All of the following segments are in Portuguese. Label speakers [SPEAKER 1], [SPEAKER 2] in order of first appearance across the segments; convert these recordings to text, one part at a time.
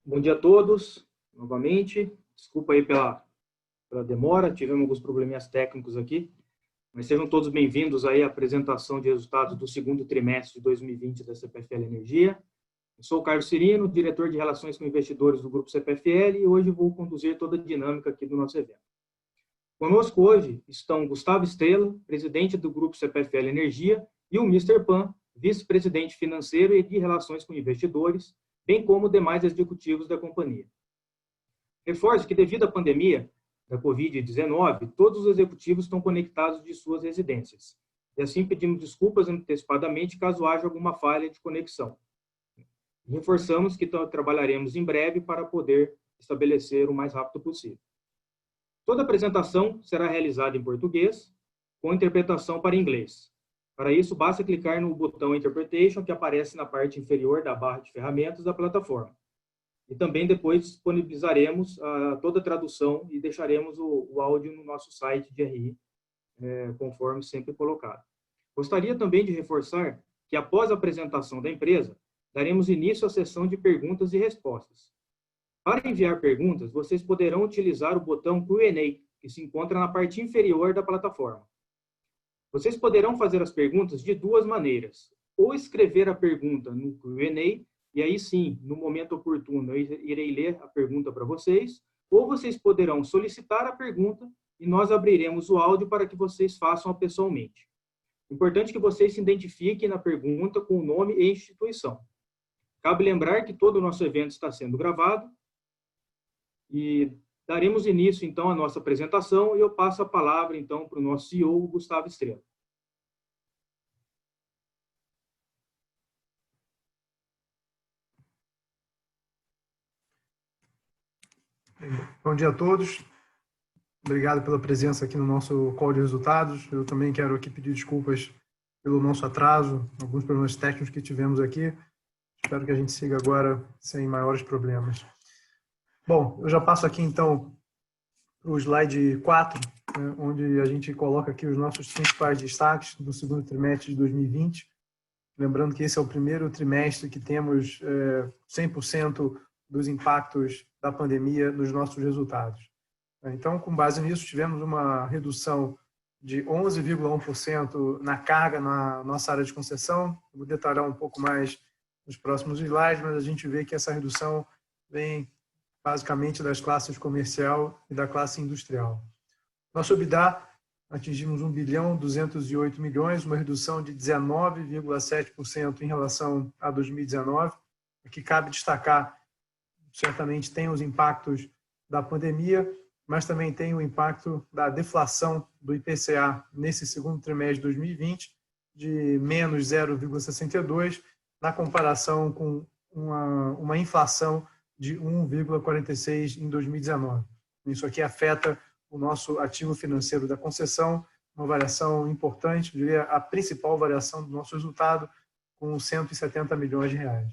[SPEAKER 1] Bom dia a todos, novamente. Desculpa aí pela demora, tivemos alguns probleminhas técnicos aqui, mas sejam todos bem-vindos aí à apresentação de resultados do segundo trimestre de 2020 da CPFL Energia. Eu sou o Carlos Cirino, diretor de Relações com Investidores do Grupo CPFL, e hoje vou conduzir toda a dinâmica aqui do nosso evento. Conosco hoje estão Gustavo Estrella, presidente do Grupo CPFL Energia, e o Mr. Pan, vice-presidente financeiro e de Relações com Investidores, bem como demais executivos da companhia. Reforço que, devido à pandemia da Covid-19, todos os executivos estão conectados de suas residências. E assim pedimos desculpas antecipadamente caso haja alguma falha de conexão. Reforçamos que trabalharemos em breve para poder estabelecer o mais rápido possível. Toda a apresentação será realizada em português, com interpretação para inglês. Para isso, basta clicar no botão Interpretation, que aparece na parte inferior da barra de ferramentas da plataforma. E também depois disponibilizaremos toda a tradução e deixaremos o áudio no nosso site de RI, conforme sempre colocado. Gostaria também de reforçar que, após a apresentação da empresa, daremos início à sessão de perguntas e respostas. Para enviar perguntas, vocês poderão utilizar o botão Q&A, que se encontra na parte inferior da plataforma. Vocês poderão fazer as perguntas de duas maneiras, ou escrever a pergunta no Q&A, e aí sim, no momento oportuno, eu irei ler a pergunta para vocês, ou vocês poderão solicitar a pergunta e nós abriremos o áudio para que vocês façam pessoalmente. Importante que vocês se identifiquem na pergunta com o nome e instituição. Cabe lembrar que todo o nosso evento está sendo gravado e daremos início, então, à nossa apresentação e eu passo a palavra, então, para o nosso CEO, Gustavo Estrella.
[SPEAKER 2] Bom dia a todos. Obrigado pela presença aqui no nosso call de resultados. Eu também quero aqui pedir desculpas pelo nosso atraso, alguns problemas técnicos que tivemos aqui. Espero que a gente siga agora sem maiores problemas. Bom, eu já passo aqui então para o slide 4, onde a gente coloca aqui os nossos principais destaques do segundo trimestre de 2020. Lembrando que esse é o primeiro trimestre que temos 100% dos impactos da pandemia nos nossos resultados. Então, com base nisso, tivemos uma redução de 11,1% na carga na nossa área de concessão. Eu vou detalhar um pouco mais nos próximos slides, mas a gente vê que essa redução vem basicamente das classes comercial e da classe industrial. Nosso EBITDA, atingimos 1.208 bilhões, uma redução de 19,7% em relação a 2019. Aqui cabe destacar, certamente tem os impactos da pandemia, mas também tem o impacto da deflação do IPCA nesse segundo trimestre de 2020, de menos 0,62%, na comparação com uma inflação de 1,46% em 2019. Isso aqui afeta o nosso ativo financeiro da concessão, uma variação importante, eu diria a principal variação do nosso resultado, com 170 milhões de reais.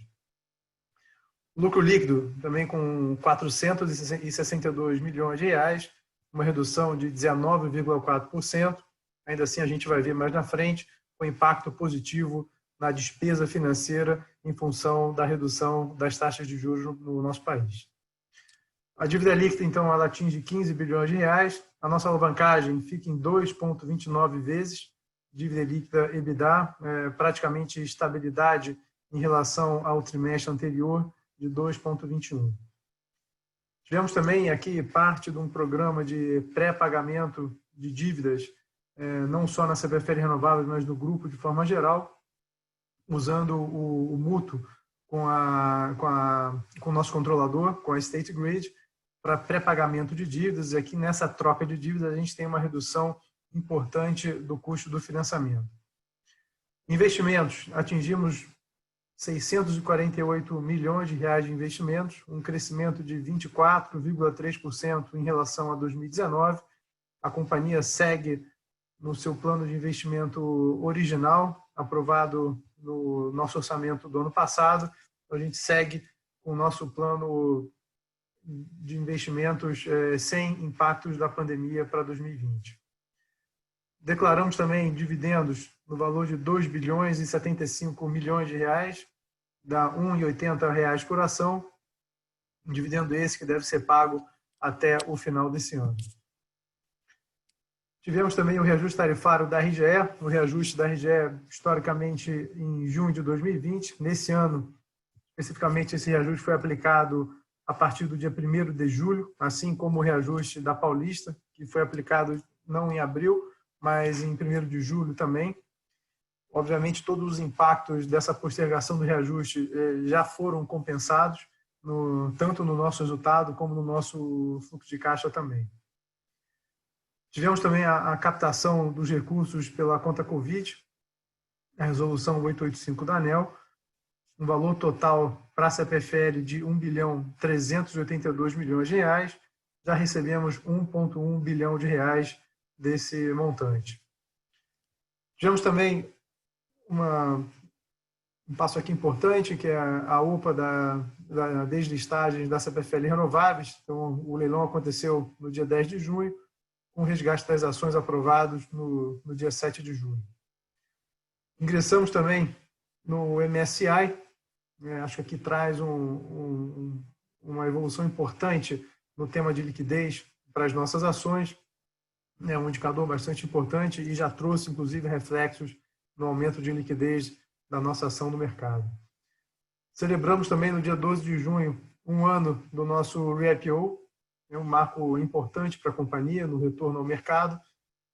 [SPEAKER 2] Lucro líquido, também com 462 milhões de reais, uma redução de 19,4%. Ainda assim, a gente vai ver mais na frente o impacto positivo na despesa financeira em função da redução das taxas de juros no nosso país. A dívida líquida, então, ela atinge 15 bilhões de reais. A nossa alavancagem fica em 2,29 vezes. Dívida líquida EBITDA, praticamente estabilidade em relação ao trimestre anterior, de 2,21. Tivemos também aqui parte de um programa de pré-pagamento de dívidas, não só na CPFL Renováveis, mas no grupo de forma geral, usando o mútuo com o nosso controlador, com a State Grid, para pré-pagamento de dívidas. E aqui nessa troca de dívidas a gente tem uma redução importante do custo do financiamento. Investimentos, atingimos 648 milhões de reais de investimentos, um crescimento de 24,3% em relação a 2019. A companhia segue no seu plano de investimento original, aprovado no nosso orçamento do ano passado. A gente segue com o nosso plano de investimentos sem impactos da pandemia para 2020. Declaramos também dividendos no valor de 2 bilhões e 75 milhões de reais, dá R$ 1,80 por ação. Um dividendo esse que deve ser pago até o final desse ano. Tivemos também o reajuste tarifário da RGE, o reajuste da RGE historicamente em junho de 2020. Nesse ano, especificamente, esse reajuste foi aplicado a partir do dia 1º de julho, assim como o reajuste da Paulista, que foi aplicado não em abril, mas em 1º de julho também. Obviamente, todos os impactos dessa postergação do reajuste já foram compensados, tanto no nosso resultado como no nosso fluxo de caixa também. Tivemos também a captação dos recursos pela conta Covid, a resolução 885 da ANEEL, um valor total para a CPFL de R$ 1.382 bilhões. Já recebemos R$ 1,1 bilhão desse montante. Tivemos também um passo aqui importante, que é a OPA da deslistagem da CPFL Renováveis. Então, o leilão aconteceu no dia 10 de junho, com o resgate das ações aprovados no dia 7 de junho. Ingressamos também no MSCI, acho que aqui traz uma evolução importante no tema de liquidez para as nossas ações, um indicador bastante importante e já trouxe, inclusive, reflexos no aumento de liquidez da nossa ação no mercado. Celebramos também no dia 12 de junho um ano do nosso re-IPO, um marco importante para a companhia no retorno ao mercado,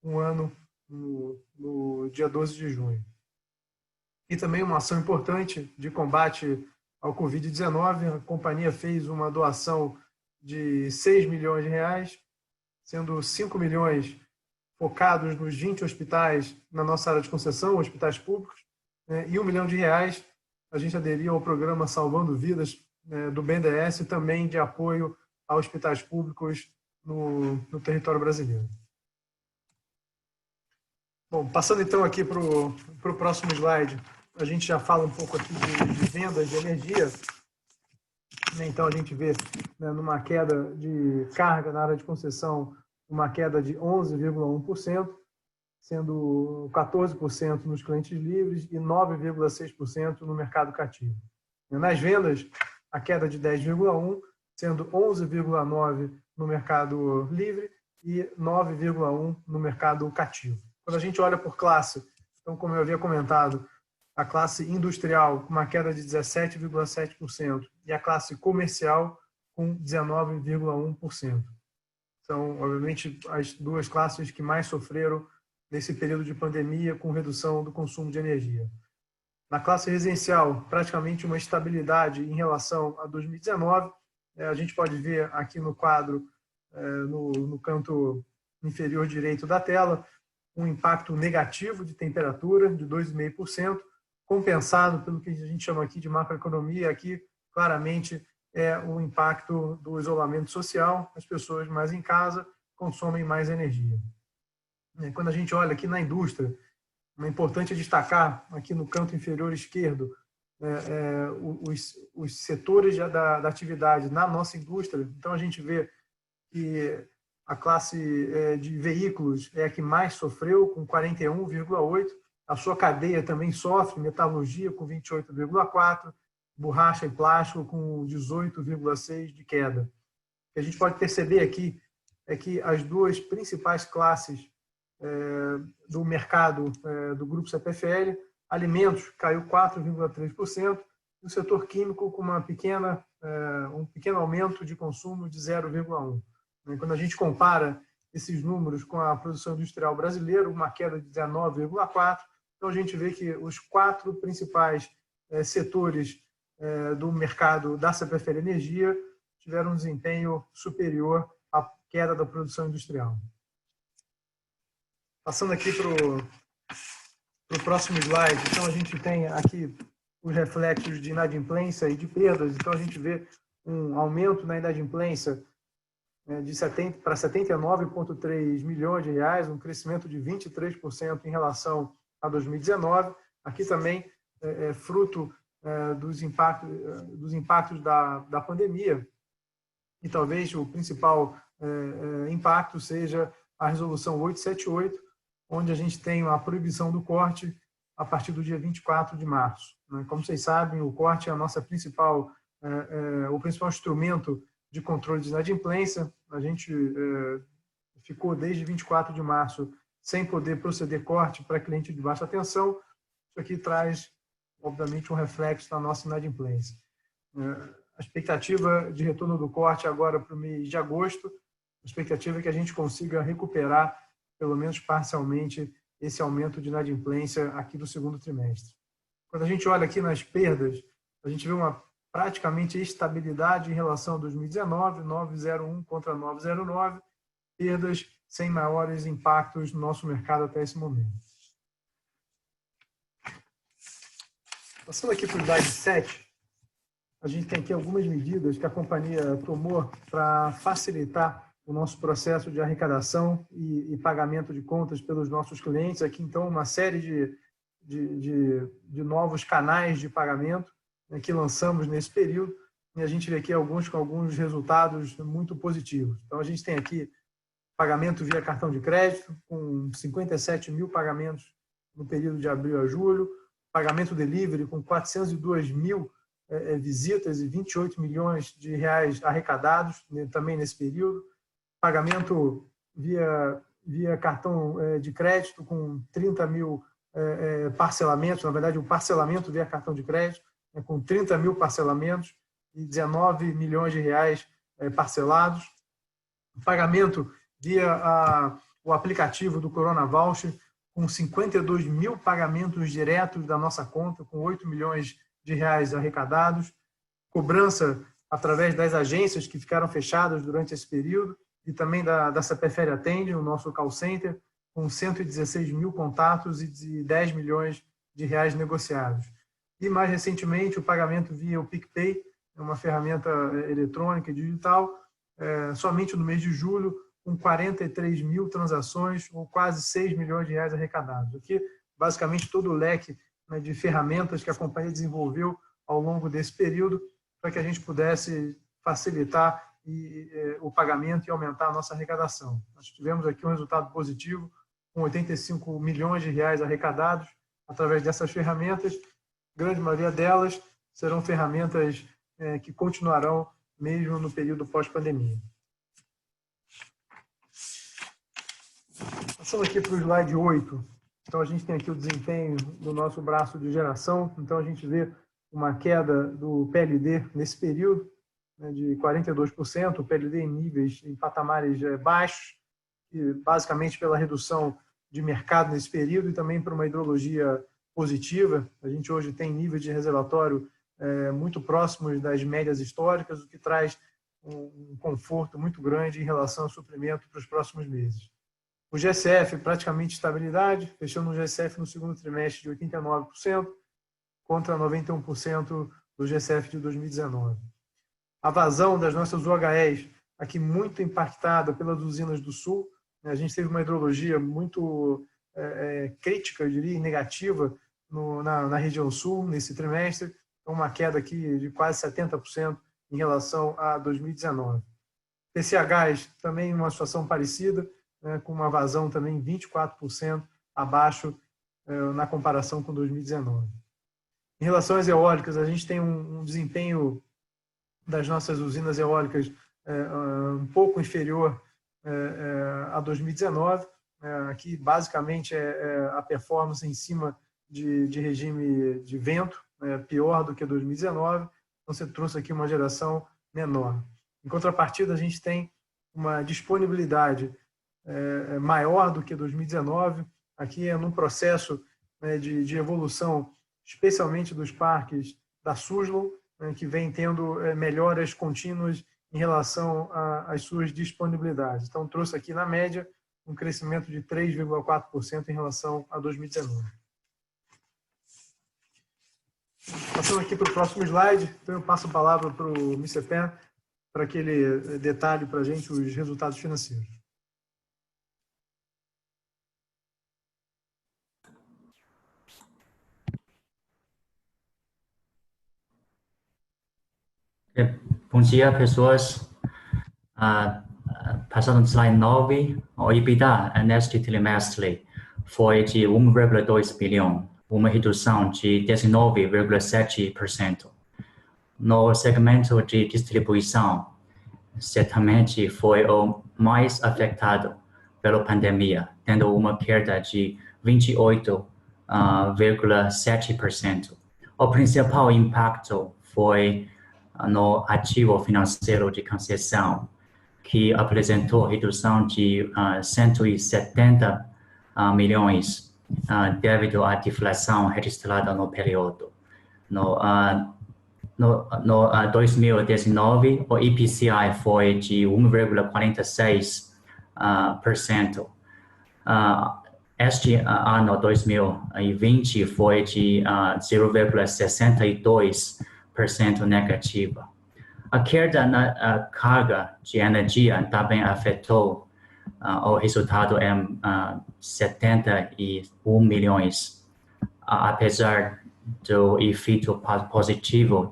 [SPEAKER 2] um ano no dia 12 de junho. E também uma ação importante de combate ao Covid-19, a companhia fez uma doação de R$ 6 milhões, sendo 5 milhões focados nos 20 hospitais na nossa área de concessão, hospitais públicos, e R$ 1 milhão a gente aderiu ao programa Salvando Vidas do BNDES, também de apoio a hospitais públicos no território brasileiro. Bom, passando então aqui para o próximo slide, a gente já fala um pouco aqui de vendas de energia. Então, a gente vê numa queda de carga na área de concessão, uma queda de 11,1%, sendo 14% nos clientes livres e 9,6% no mercado cativo. Nas vendas, a queda de 10,1%, sendo 11,9% no mercado livre e 9,1% no mercado cativo. Quando a gente olha por classe, então, como eu havia comentado, a classe industrial com uma queda de 17,7% e a classe comercial com 19,1%. São, obviamente, as duas classes que mais sofreram nesse período de pandemia com redução do consumo de energia. Na classe residencial, praticamente uma estabilidade em relação a 2019. A gente pode ver aqui no quadro, no canto inferior direito da tela, um impacto negativo de temperatura de 2,5%, compensado pelo que a gente chama aqui de macroeconomia. Aqui, claramente, é o impacto do isolamento social. As pessoas mais em casa consomem mais energia. Quando a gente olha aqui na indústria, é importante destacar aqui no canto inferior esquerdo os setores da atividade na nossa indústria. Então, a gente vê que a classe de veículos é a que mais sofreu, com 41,8%. A sua cadeia também sofre, metalurgia com 28,4%, borracha e plástico com 18,6% de queda. O que a gente pode perceber aqui é que as duas principais classes do mercado do grupo CPFL, alimentos caiu 4,3%, e o setor químico com um pequeno aumento de consumo de 0,1%. Quando a gente compara esses números com a produção industrial brasileira, uma queda de 19,4%, então a gente vê que os 4 principais setores do mercado da CPFL Energia tiveram um desempenho superior à queda da produção industrial. Passando aqui para o próximo slide, então a gente tem aqui os reflexos de inadimplência e de perdas. Então a gente vê um aumento na inadimplência para 79,3 milhões de reais, um crescimento de 23% em relação a 2019. Aqui também é fruto dos impactos da pandemia. E talvez o principal impacto seja a resolução 878, onde a gente tem a proibição do corte a partir do dia 24 de março. Como vocês sabem, o corte é a nossa principal o principal instrumento de controle de inadimplência. A gente ficou desde 24 de março sem poder proceder corte para cliente de baixa tensão. Isso aqui traz, obviamente, um reflexo na nossa inadimplência. A expectativa de retorno do corte agora para o mês de agosto, a expectativa é que a gente consiga recuperar, pelo menos parcialmente, esse aumento de inadimplência aqui do segundo trimestre. Quando a gente olha aqui nas perdas, a gente vê uma praticamente estabilidade em relação a 2019, 9,01 contra 9,09, perdas sem maiores impactos no nosso mercado até esse momento. Passando aqui para o slide 7, a gente tem aqui algumas medidas que a companhia tomou para facilitar o nosso processo de arrecadação e pagamento de contas pelos nossos clientes. Aqui, então, uma série de novos canais de pagamento, né, que lançamos nesse período, e a gente vê aqui alguns resultados muito positivos. Então, a gente tem aqui pagamento via cartão de crédito, com 57 mil pagamentos no período de abril a julho, pagamento delivery com 402 mil visitas e 28 milhões de reais arrecadados, né, também nesse período, pagamento via cartão de crédito com 30 mil parcelamentos, na verdade, o parcelamento via cartão de crédito, com 30 mil parcelamentos e 19 milhões de reais parcelados. Pagamento via o aplicativo do Corona Voucher, com 52 mil pagamentos diretos da nossa conta, com 8 milhões de reais arrecadados. Cobrança através das agências que ficaram fechadas durante esse período e também da CPFL Atende, o nosso call center, com 116 mil contatos e 10 milhões de reais negociados. E, mais recentemente, o pagamento via o PicPay, uma ferramenta eletrônica e digital, somente no mês de julho, com 43 mil transações, ou quase 6 milhões de reais arrecadados. Aqui, basicamente, todo o leque, né, de ferramentas que a companhia desenvolveu ao longo desse período para que a gente pudesse facilitar o pagamento e aumentar a nossa arrecadação. Nós tivemos aqui um resultado positivo, com 85 milhões de reais arrecadados através dessas ferramentas. A grande maioria delas serão ferramentas que continuarão mesmo no período pós-pandemia. Passando aqui para o slide 8, então a gente tem aqui o desempenho do nosso braço de geração. Então a gente vê uma queda do PLD nesse período, né, de 42%, o PLD em patamares baixos, e basicamente pela redução de mercado nesse período e também por uma hidrologia positiva. A gente hoje tem níveis de reservatório muito próximos das médias históricas, o que traz um conforto muito grande em relação ao suprimento para os próximos meses. O GSF, praticamente estabilidade, fechando o GSF no segundo trimestre de 89%, contra 91% do GSF de 2019. A vazão das nossas UHEs, aqui muito impactada pelas usinas do Sul. A gente teve uma hidrologia muito crítica, eu diria, negativa na região Sul, nesse trimestre, uma queda aqui de quase 70% em relação a 2019. PCHs, também uma situação parecida, né, com uma vazão também 24% abaixo na comparação com 2019. Em relação às eólicas, a gente tem um desempenho das nossas usinas eólicas um pouco inferior a 2019. Aqui, basicamente, a performance em cima de regime de vento, pior do que 2019. Então, você trouxe aqui uma geração menor. Em contrapartida, a gente tem uma disponibilidade maior do que 2019. Aqui é num processo de evolução, especialmente dos parques da Suzlon, que vem tendo melhoras contínuas em relação às suas disponibilidades. Então, trouxe aqui, na média, um crescimento de 3,4% em relação a 2019. Passando aqui para o próximo slide, então eu passo a palavra para o Mr. Pan, para que ele detalhe para a gente os resultados financeiros.
[SPEAKER 3] Bom dia, pessoas. Passando no slide 9, o EBITDA neste trimestre foi de 1,2 bilhão, uma redução de 19,7%. no segmento de distribuição, certamente foi o mais afetado pela pandemia, tendo uma queda de 28,7%. O principal impacto foi no ativo financeiro de concessão, que apresentou redução de 170 milhões devido à deflação registrada no período. No 2019, o IPCI foi de 1,46%. Este ano 2020 foi de 0,62% negativa. A queda na carga de energia também afetou o resultado em 71 milhões, apesar do efeito positivo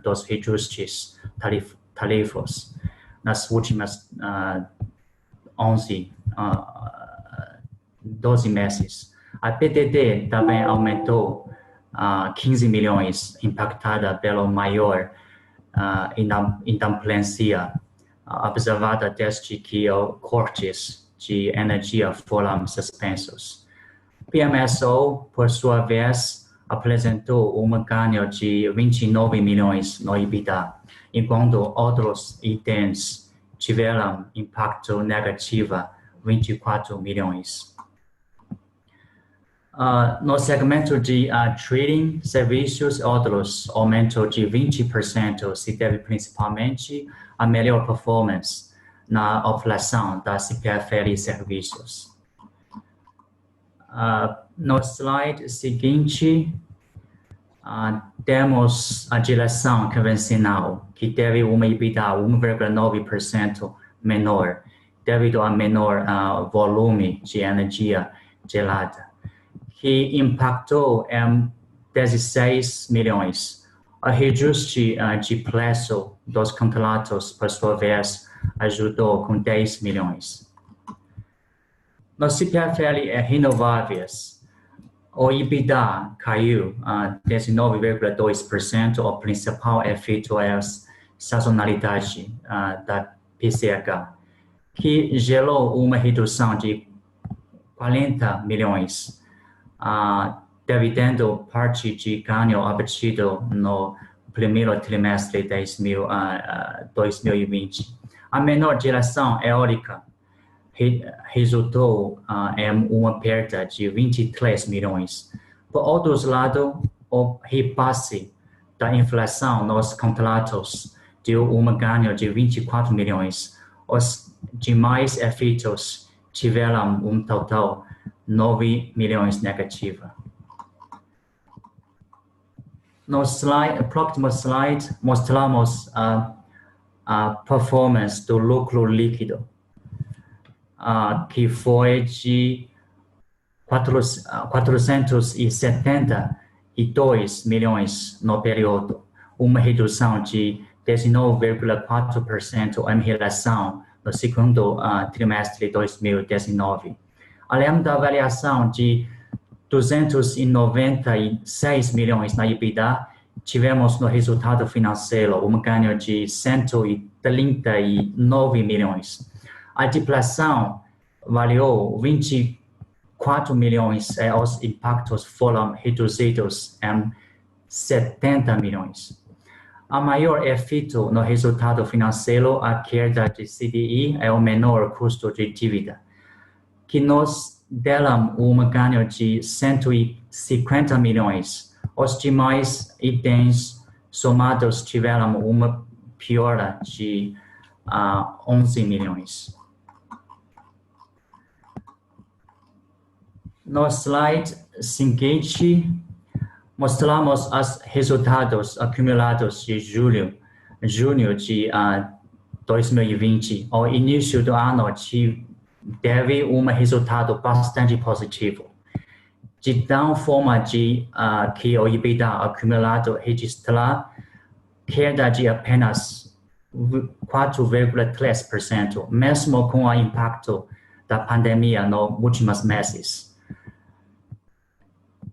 [SPEAKER 3] dos reajustes tarifários nas últimas 12 meses. A PDD também aumentou 15 milhões, impactada pelo maior inadimplência observada desde que os cortes de energia foram suspensos. PMSO, por sua vez, apresentou ganho de 29 milhões no EBITDA, enquanto outros itens tiveram impacto negativo 24 milhões. No segmento de trading, serviços e outros, aumento de 20% se deve principalmente à melhor performance na operação da CPFL Serviços. No slide seguinte, temos a direção convencional, que teve uma EBITDA 1,9% menor, devido a menor volume de energia gelada, que impactou em 16 milhões. O reajuste de preço dos contratos, por sua vez, ajudou com 10 milhões. No CPFL Renováveis, o EBITDA caiu 19,2%. O principal efeito é a sazonalidade da PCH, que gerou uma redução de 40 milhões, devido parte de ganho obtido no primeiro trimestre de 2020. A menor geração eólica resultou em uma perda de 23 milhões. Por outro lado, o repasse da inflação nos contratos deu ganho de 24 milhões. Os demais efeitos tiveram total 9 milhões negativa. No próximo slide, mostramos a performance do lucro líquido, que foi de 472 milhões no período, uma redução de 19,4% em relação ao segundo trimestre de 2019. Além da variação de 296 milhões na EBITDA, tivemos no resultado financeiro ganho de 139 milhões. A deflação variou 24 milhões e os impactos foram reduzidos em 70 milhões. A maior efeito no resultado financeiro, a queda de CDI é o menor custo de dívida, que nos deram ganho de 150 milhões. Os demais itens somados tiveram uma piora de 11 milhões. No slide seguinte, mostramos os resultados acumulados de junho de 2020. Ao início do ano, teve resultado bastante positivo, de tal forma que o EBITDA acumulado registra queda de apenas 4,3%, mesmo com o impacto da pandemia nos últimos meses.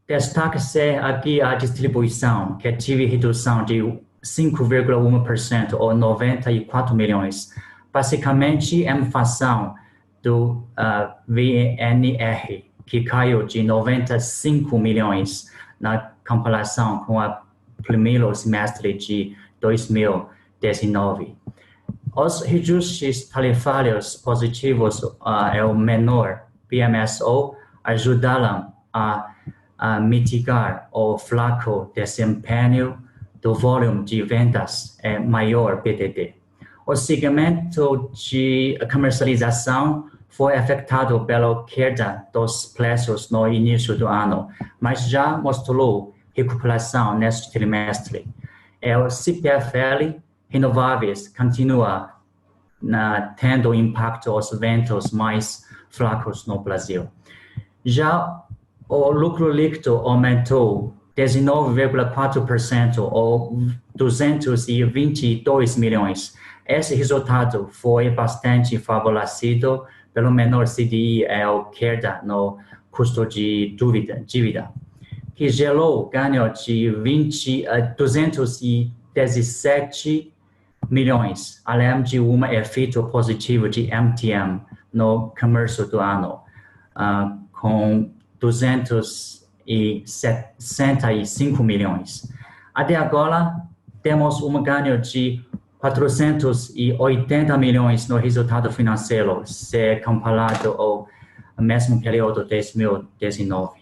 [SPEAKER 3] Destaca-se aqui a distribuição, que teve redução de 5,1% ou 94 milhões. Basicamente, a inflação do VNR, que caiu de 95 milhões na comparação com o primeiro semestre de 2019. Os reajustes tarifários positivos é o menor PMSO ajudaram a mitigar o fraco desempenho do volume de vendas maior PDD. O segmento de comercialização foi afetado pela queda dos preços no início do ano, mas já mostrou recuperação neste trimestre. O CPFL renováveis continua tendo impacto aos ventos mais fracos no Brasil. Já o lucro líquido aumentou 19,4% ou 222 milhões. Esse resultado foi bastante favorecido pelo menor CDI e a queda no custo de dívida, que gerou ganho de 217 milhões, além de efeito positivo de MTM no começo do ano, com 265 milhões. Até agora, temos ganho de 480 milhões no resultado financeiro, se comparado ao mesmo período de 2019.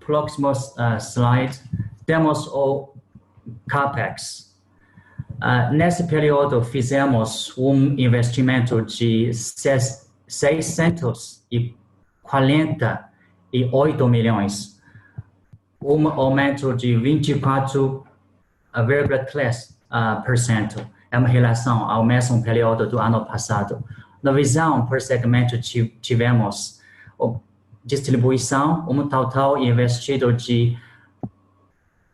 [SPEAKER 3] Próximo slide, temos o CAPEX. Nesse período, fizemos investimento de 648 milhões, aumento de 24,3% em relação ao mesmo período do ano passado. Na visão por segmento, tivemos distribuição, total investido de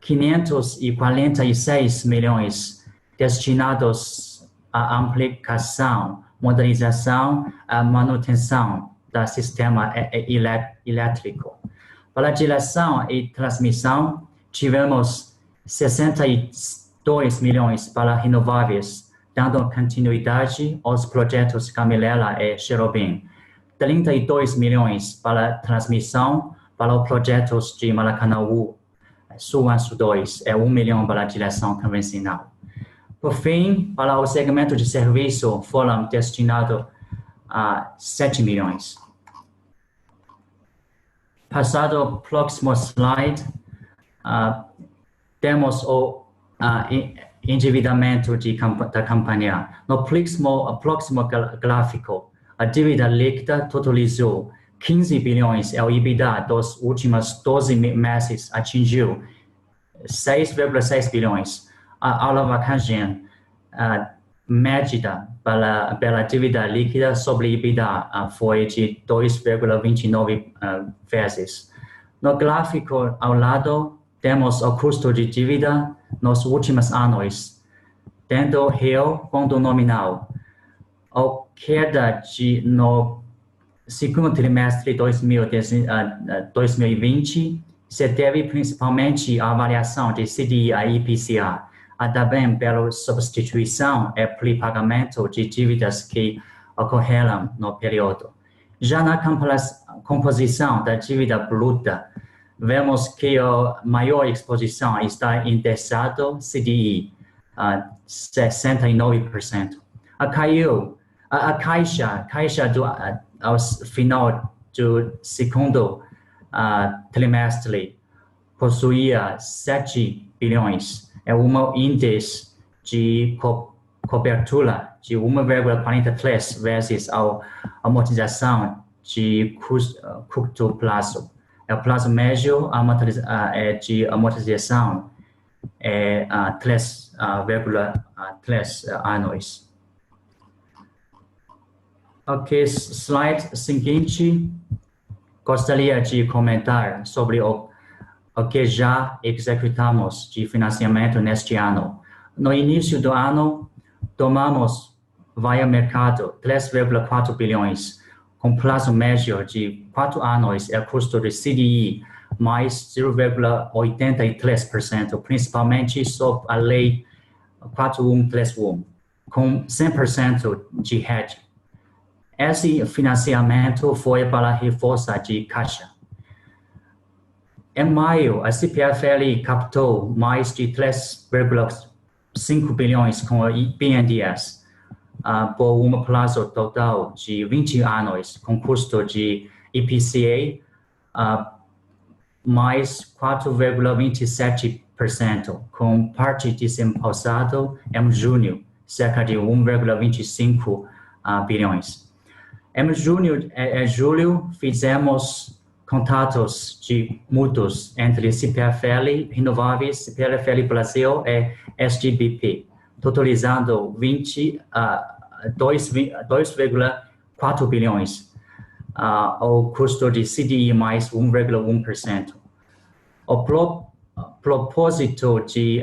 [SPEAKER 3] 546 milhões destinados à ampliação, modernização e manutenção do sistema elétrico. Para a geração e transmissão, tivemos 62 milhões para renováveis, dando continuidade aos projetos Gameleira e Cherobim. 32 milhões para transmissão para os projetos de Maracanaú, Sul 1, Sul 2, e 1 milhão para a geração convencional. Por fim, para o segmento de serviço, foram destinados a 7 milhões. Passado ao próximo slide, temos o endividamento da companhia. No próximo gráfico, a dívida líquida totalizou 15 bilhões e o EBITDA dos últimos 12 meses atingiu 6,6 bilhões. A alavancagem medida pela dívida líquida sobre EBITDA foi de 2,29 vezes. No gráfico ao lado, temos o custo de dívida nos últimos anos, tanto real quanto nominal. A queda no segundo trimestre de 2020 se deve principalmente à variação de CDI e IPCA, também pela substituição e pré-pagamento de dívidas que ocorreram no período. Já na composição da dívida bruta, vemos que a maior exposição está indexado CDI, 69%. A caixa ao final do segundo trimestre possuía 7 bilhões. É índice de cobertura de 1,43 vezes a amortização de curto prazo. O prazo médio de amortização é 3,3 anos. Ok, slide seguinte. Gostaria de comentar sobre o que já executamos de financiamento neste ano. No início do ano, tomamos via mercado 3,4 bilhões, com prazo médio de 4 anos e custo de CDI mais 0,83%, principalmente sob a Lei 4131, com 100% de hedge. Esse financiamento foi para reforço de caixa. Em maio, a CPFL captou mais de 3,5 bilhões com a BNDES, por um prazo total de 20 anos, com custo de IPCA mais 4,27%, com parte desembolsado em junho, cerca de 1,25 bilhões. Em junho e julho, fizemos contatos de mútuos entre CPFL Renováveis, CPFL Brasil e SGBP, totalizando 2,4 bilhões, ao custo de CDI mais 1,1%. O propósito de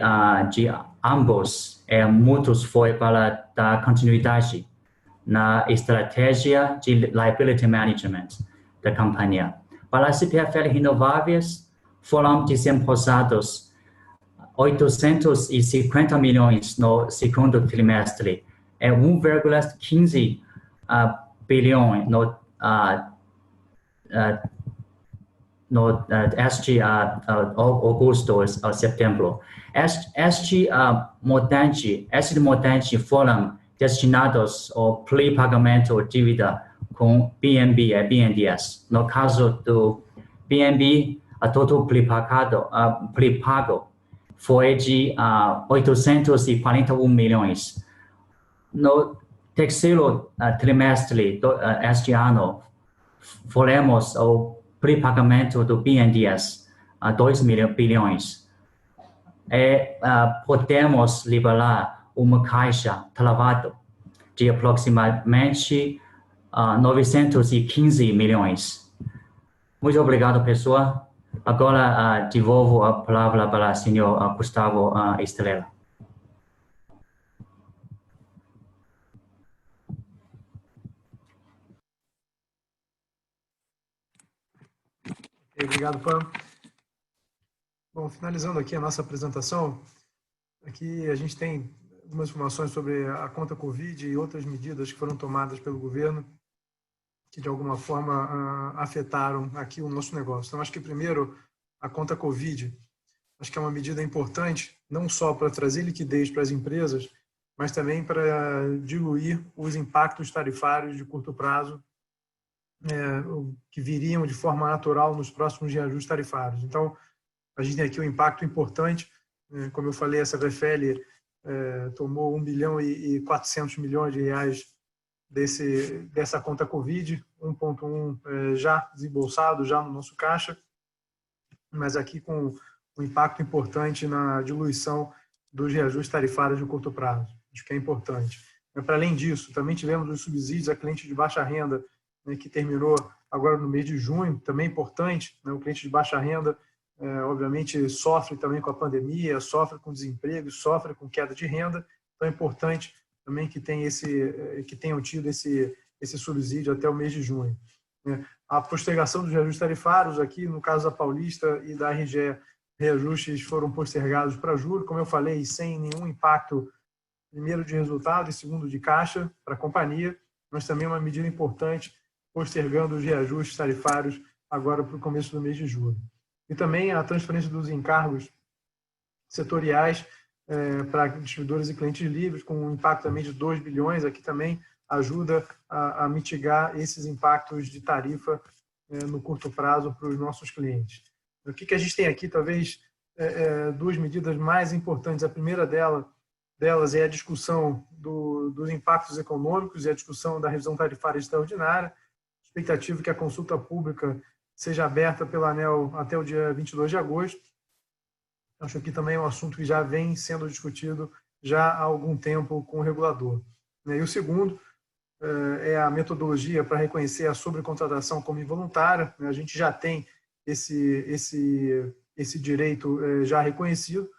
[SPEAKER 3] ambos mútuos foi para dar continuidade na estratégia de liability management da companhia. Para a CPFL Renováveis, foram desembolsados 850 milhões no segundo trimestre e 1,15 bilhão este agosto a setembro. Este montante foram destinados ao pré-pagamento de dívida com BNB e BNDES. No caso do BNB, a total pré-pago foi de 841 milhões. No terceiro trimestre deste ano, faremos o pré-pagamento do BNDES a 2 bilhões. E podemos liberar uma caixa travada de aproximadamente 915 milhões. Muito obrigado, pessoal. Agora, devolvo a palavra para o senhor Gustavo Estrela.
[SPEAKER 2] Obrigado, Pam. Bom, finalizando aqui a nossa apresentação, aqui a gente tem algumas informações sobre a conta Covid e outras medidas que foram tomadas pelo governo que, de alguma forma, afetaram aqui o nosso negócio. Então, acho que, primeiro, a conta Covid, acho que é uma medida importante, não só para trazer liquidez para as empresas, mas também para diluir os impactos tarifários de curto prazo que viriam de forma natural nos próximos reajustes tarifários. Então, a gente tem aqui um impacto importante. Como eu falei, essa VFL tomou 1 bilhão e 400 milhões de reais dessa conta Covid, 1,1 já desembolsado, já no nosso caixa, mas aqui com um impacto importante na diluição dos reajustes tarifários de curto prazo. Acho que é importante. Para além disso, também tivemos os subsídios a clientes de baixa renda, que terminou agora no mês de junho, também importante. O cliente de baixa renda, obviamente, sofre também com a pandemia, sofre com desemprego, sofre com queda de renda. Então, é importante também que tenham tido esse subsídio até o mês de junho. A postergação dos reajustes tarifários, aqui no caso da Paulista e da RGE, reajustes foram postergados para julho, como eu falei, sem nenhum impacto, primeiro de resultado e segundo de caixa para a companhia, mas também uma medida importante, postergando os reajustes tarifários agora para o começo do mês de julho. E também a transferência dos encargos setoriais para distribuidores e clientes livres, com um impacto também de 2 bilhões, aqui também ajuda a mitigar esses impactos de tarifa no curto prazo para os nossos clientes. O que a gente tem aqui, talvez, duas medidas mais importantes. A primeira delas é a discussão dos impactos econômicos e a discussão da revisão tarifária extraordinária. Expectativa que a consulta pública seja aberta pela ANEEL até o dia 22 de agosto. Acho que também é um assunto que já vem sendo discutido já há algum tempo com o regulador. E o segundo é a metodologia para reconhecer a sobrecontratação como involuntária. A gente já tem esse direito já reconhecido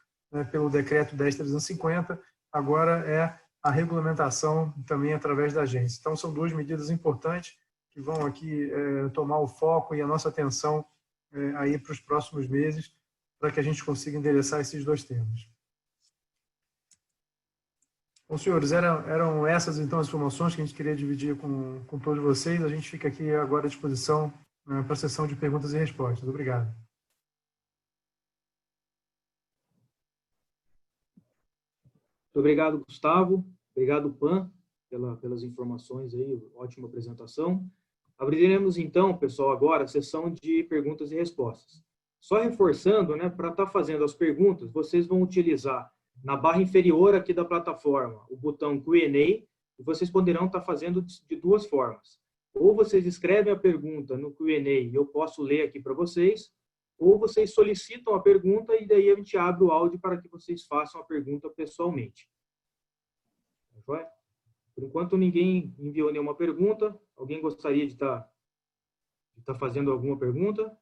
[SPEAKER 2] pelo decreto 10.350, agora é a regulamentação também através da agência. Então, são duas medidas importantes que vão aqui tomar o foco e a nossa atenção aí para os próximos meses, para que a gente consiga endereçar esses dois temas. Bom, senhores, eram essas então as informações que a gente queria dividir com todos vocês. A gente fica aqui agora à disposição para a sessão de perguntas e respostas. Obrigado.
[SPEAKER 1] Muito obrigado, Gustavo. Obrigado, Pan, pelas informações aí, ótima apresentação. Abriremos então, pessoal, agora a sessão de perguntas e respostas. Só reforçando, né, para estar fazendo as perguntas, vocês vão utilizar na barra inferior aqui da plataforma o botão Q&A e vocês poderão estar fazendo de duas formas. Ou vocês escrevem a pergunta no Q&A e eu posso ler aqui para vocês, ou vocês solicitam a pergunta e daí a gente abre o áudio para que vocês façam a pergunta pessoalmente. Por enquanto ninguém enviou nenhuma pergunta, alguém gostaria de estar fazendo alguma pergunta?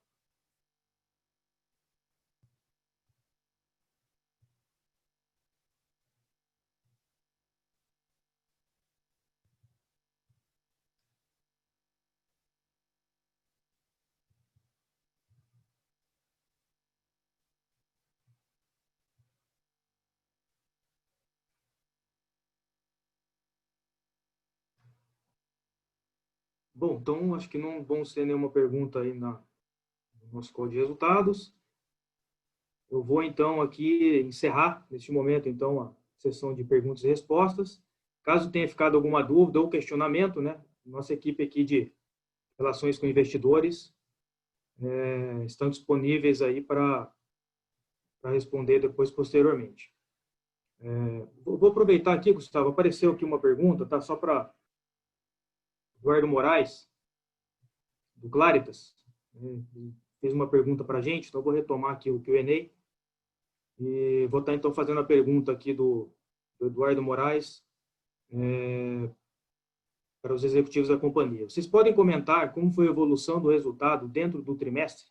[SPEAKER 1] Bom, então acho que não vão ser nenhuma pergunta aí no nosso call de resultados. Eu vou então aqui encerrar neste momento então a sessão de perguntas e respostas. Caso tenha ficado alguma dúvida ou questionamento, né, nossa equipe aqui de relações com investidores estão disponíveis aí para responder depois posteriormente. Vou aproveitar aqui, Gustavo, apareceu aqui uma pergunta, tá? Só para Eduardo Moraes, do Claritas, fez uma pergunta para a gente, então eu vou retomar aqui o Q&A e vou estar então fazendo a pergunta aqui do Eduardo Moraes para os executivos da companhia. Vocês podem comentar como foi a evolução do resultado dentro do trimestre?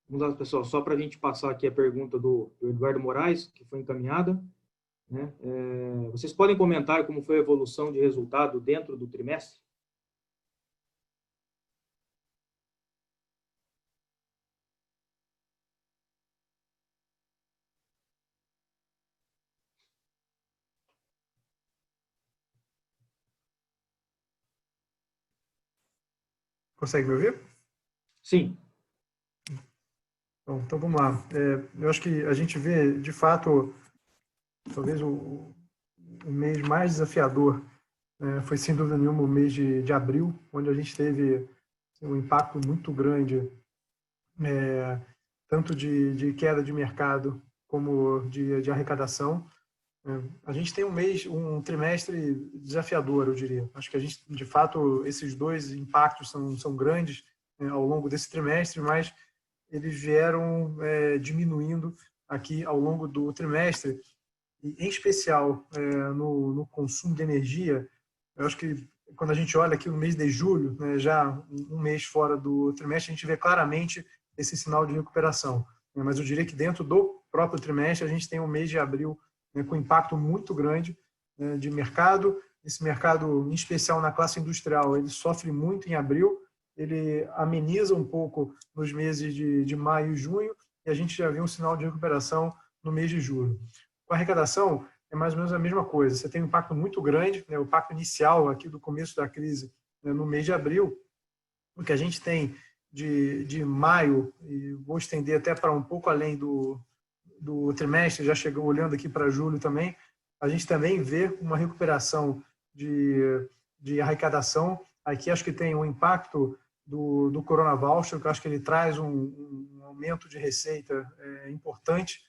[SPEAKER 1] Vamos lá, pessoal, só para a gente passar aqui a pergunta do Eduardo Moraes, que foi encaminhada, né? Vocês podem comentar como foi a evolução de resultado dentro do trimestre?
[SPEAKER 2] Consegue me ouvir?
[SPEAKER 1] Sim.
[SPEAKER 2] Bom, então vamos lá. Eu acho que a gente vê, de fato, talvez o mês mais desafiador foi, sem dúvida nenhuma, o mês de abril, onde a gente teve um impacto muito grande, tanto de queda de mercado como de arrecadação. A gente tem um trimestre desafiador, eu diria. Acho que a gente, de fato, esses dois impactos são grandes ao longo desse trimestre, mas eles vieram diminuindo aqui ao longo do trimestre, e em especial no consumo de energia. Eu acho que quando a gente olha aqui no mês de julho, já um mês fora do trimestre, a gente vê claramente esse sinal de recuperação. Mas eu diria que dentro do próprio trimestre a gente tem um mês de abril com impacto muito grande de mercado. Esse mercado, em especial na classe industrial, ele sofre muito em abril, ele ameniza um pouco nos meses de maio e junho, e a gente já vê um sinal de recuperação no mês de julho. Com a arrecadação, é mais ou menos a mesma coisa. Você tem um impacto muito grande, o impacto inicial aqui do começo da crise no mês de abril. O que a gente tem de maio, e vou estender até para um pouco além do trimestre, já chegou olhando aqui para julho também, a gente também vê uma recuperação de arrecadação. Aqui acho que tem um impacto do Corona Voucher, que eu acho que ele traz um aumento de receita importante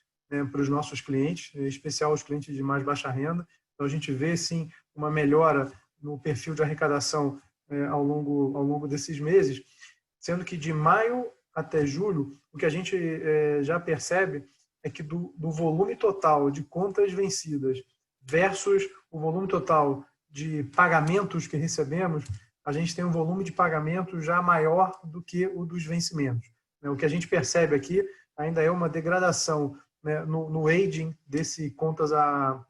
[SPEAKER 2] para os nossos clientes, em especial os clientes de mais baixa renda. Então a gente vê sim uma melhora no perfil de arrecadação ao longo desses meses, sendo que de maio até julho, o que a gente já percebe é que do volume total de contas vencidas versus o volume total de pagamentos que recebemos, a gente tem um volume de pagamento já maior do que o dos vencimentos. O que a gente percebe aqui ainda é uma degradação, né, no aging desse contas a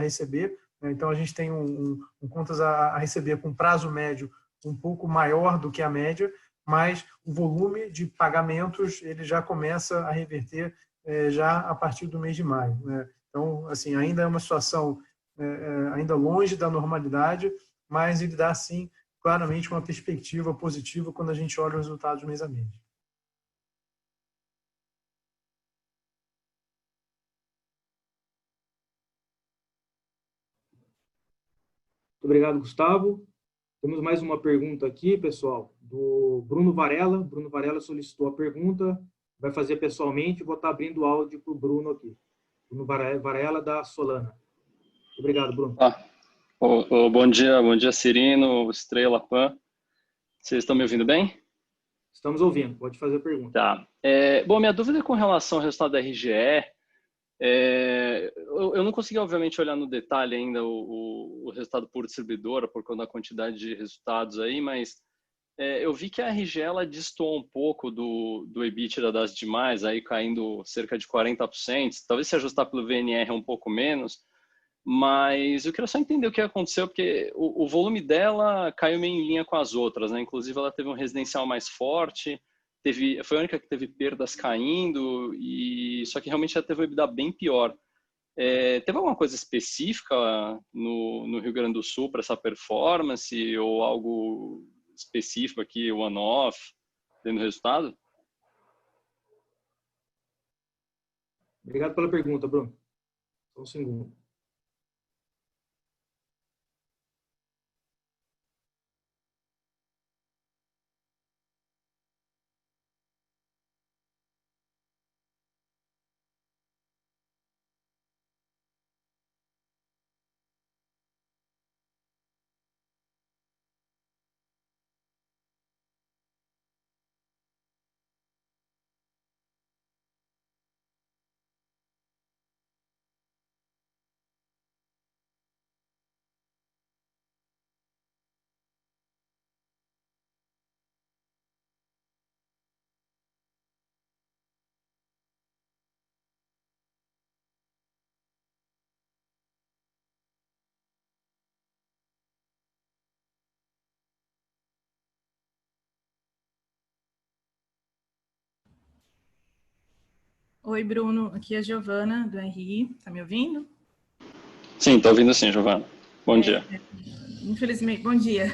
[SPEAKER 2] receber. Né? Então, a gente tem um contas a receber com prazo médio um pouco maior do que a média, mas o volume de pagamentos ele já começa a reverter já a partir do mês de maio. Né? Então, assim, ainda é uma situação ainda longe da normalidade, mas ele dá, sim, claramente uma perspectiva positiva quando a gente olha os resultados mês a mês.
[SPEAKER 1] Muito obrigado, Gustavo. Temos mais uma pergunta aqui, pessoal, do Bruno Varela. Bruno Varela solicitou a pergunta, vai fazer pessoalmente, vou estar abrindo o áudio para o Bruno aqui. Bruno Varela, da Solana. Obrigado, Bruno.
[SPEAKER 4] Bom dia, Cirino, Estrela, Pan. Vocês estão me ouvindo bem?
[SPEAKER 1] Estamos ouvindo, pode fazer a pergunta.
[SPEAKER 4] Tá. Bom, minha dúvida é com relação ao resultado da RGE. Eu não consegui, obviamente, olhar no detalhe ainda o resultado por distribuidora, por conta da quantidade de resultados aí, mas eu vi que a RGE ela destoou um pouco do EBITDA das demais, aí caindo cerca de 40%. Talvez se ajustar pelo VNR um pouco menos, mas eu queria só entender o que aconteceu, porque o volume dela caiu meio em linha com as outras, né? Inclusive, ela teve um residencial mais forte, foi a única que teve perdas caindo, só que realmente ela teve um EBITDA bem pior. Teve alguma coisa específica no Rio Grande do Sul para essa performance, ou algo específico aqui, one-off, dentro do resultado?
[SPEAKER 1] Obrigado pela pergunta, Bruno. Só um segundo.
[SPEAKER 5] Oi, Bruno. Aqui é a Giovana, do RI. Tá me ouvindo?
[SPEAKER 4] Sim, estou ouvindo sim, Giovana. Bom dia.
[SPEAKER 5] Infelizmente, bom dia.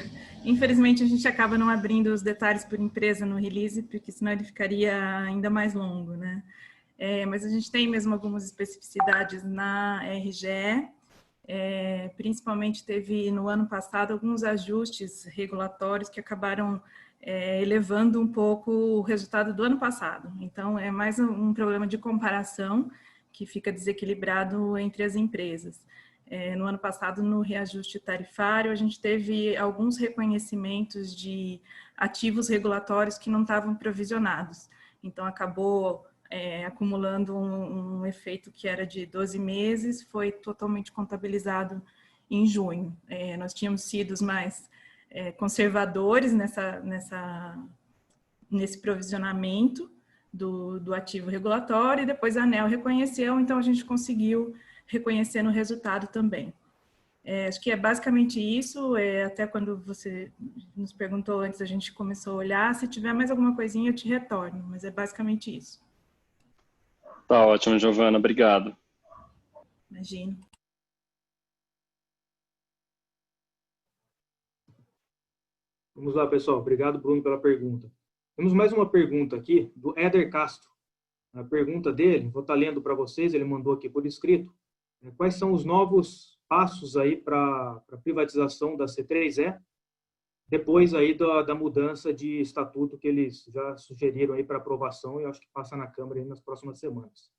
[SPEAKER 5] Infelizmente, a gente acaba não abrindo os detalhes por empresa no release, porque senão ele ficaria ainda mais longo, né? Mas a gente tem mesmo algumas especificidades na RGE. Principalmente teve no ano passado alguns ajustes regulatórios que acabaram elevando um pouco o resultado do ano passado. Então, é mais um problema de comparação que fica desequilibrado entre as empresas. No ano passado, no reajuste tarifário, a gente teve alguns reconhecimentos de ativos regulatórios que não estavam provisionados. Então, acabou acumulando um efeito que era de 12 meses, foi totalmente contabilizado em junho. Nós tínhamos sido mais conservadores nesse provisionamento do ativo regulatório, e depois a ANEEL reconheceu, então a gente conseguiu reconhecer no resultado também. Acho que é basicamente isso, até quando você nos perguntou antes, a gente começou a olhar, se tiver mais alguma coisinha eu te retorno, mas é basicamente isso.
[SPEAKER 4] Tá ótimo, Giovana, obrigado.
[SPEAKER 5] Imagino.
[SPEAKER 1] Vamos lá, pessoal. Obrigado, Bruno, pela pergunta. Temos mais uma pergunta aqui do Éder Castro. A pergunta dele, vou estar lendo para vocês, ele mandou aqui por escrito. Quais são os novos passos aí para a privatização da C3E, depois aí da mudança de estatuto que eles já sugeriram aí para aprovação, e eu acho que passa na Câmara aí nas próximas semanas.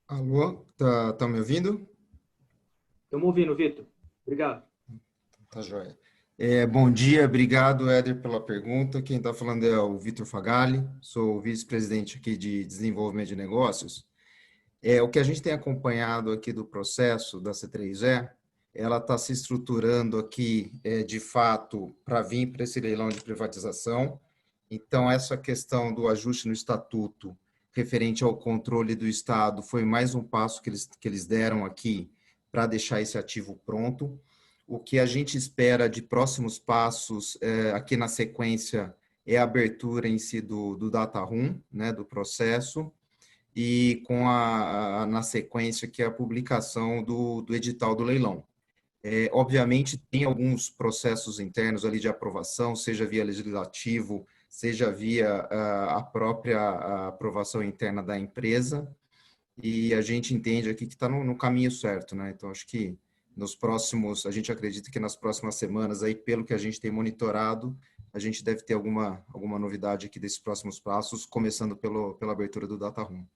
[SPEAKER 6] Alô, tá me ouvindo?
[SPEAKER 1] Estamos ouvindo, Vitor. Obrigado.
[SPEAKER 6] Tá joia. Bom dia, obrigado, Éder, pela pergunta. Quem está falando é o Vitor Fagali, sou vice-presidente aqui de desenvolvimento de negócios. O que a gente tem acompanhado aqui do processo da C3E, ela está se estruturando aqui, de fato, para vir para esse leilão de privatização. Então, essa questão do ajuste no estatuto referente ao controle do Estado foi mais um passo que eles deram aqui para deixar esse ativo pronto. O que a gente espera de próximos passos aqui na sequência é a abertura em si do data room, né, do processo, e com na sequência que é a publicação do edital do leilão. Obviamente, tem alguns processos internos ali de aprovação, seja via legislativo, seja via a própria aprovação interna da empresa, e a gente entende aqui que está no caminho certo, né? Então, acho que a gente acredita que nas próximas semanas, aí, pelo que a gente tem monitorado, a gente deve ter alguma novidade aqui desses próximos passos, começando pela abertura do Data Room.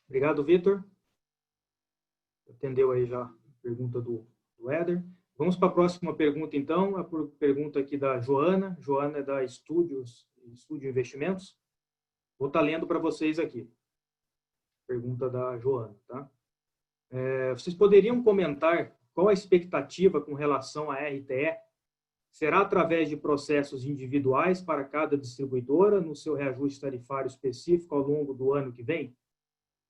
[SPEAKER 1] Obrigado, Vitor. Atendeu aí já a pergunta do Éder. Vamos para a próxima pergunta, então. A pergunta aqui da Joana. Joana é da Estúdio Investimentos. Vou estar lendo para vocês aqui. Pergunta da Joana, tá? Vocês poderiam comentar qual a expectativa com relação à RTE? Será através de processos individuais para cada distribuidora no seu reajuste tarifário específico ao longo do ano que vem?